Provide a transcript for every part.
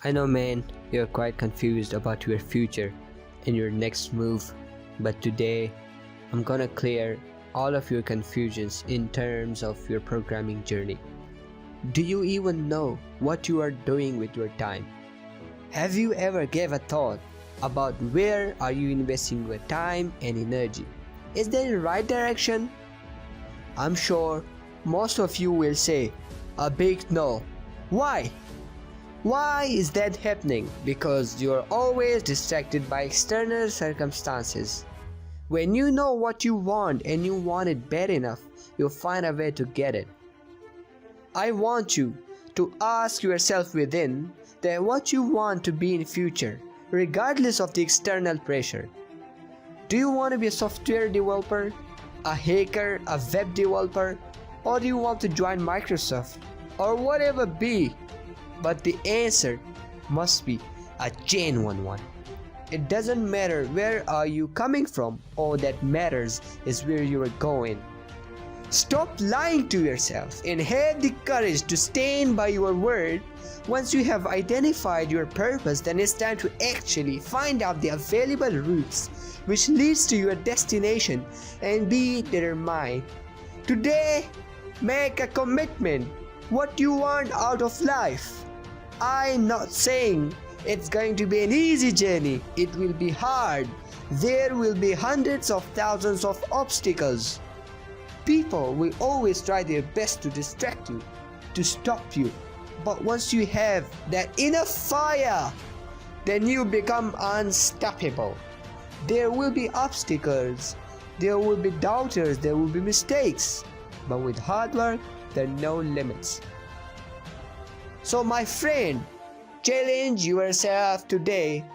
I know, man, you're quite confused about your future and your next move, but today I'm gonna clear all of your confusions in terms of your programming journey. Do you even know what you are doing with your time? Have you ever gave a thought about where are you investing your time and energy? Is that the right direction? I'm sure most of you will say a big no. Why? Why is that happening? Because you are always distracted by external circumstances. When you know what you want and you want it bad enough, you'll find a way to get it. I want you to ask yourself within that what you want to be in future, regardless of the external pressure. Do you want to be a software developer, a hacker, a web developer, or do you want to join Microsoft, or whatever be? But the answer must be a genuine one. It doesn't matter where are you coming from, all that matters is where you are going. Stop lying to yourself and have the courage to stand by your word. Once you have identified your purpose, then it's time to actually find out the available routes which leads to your destination and be determined. Today, make a commitment what you want out of life. I'm not saying it's going to be an easy journey. It will be hard. There will be hundreds of thousands of obstacles. People will always try their best to distract you, to stop you. But once you have that inner fire, then you become unstoppable. There will be obstacles, there will be doubters, there will be mistakes. But with hard work, there are no limits. So my friend, challenge yourself today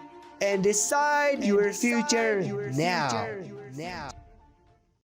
and decide your future now.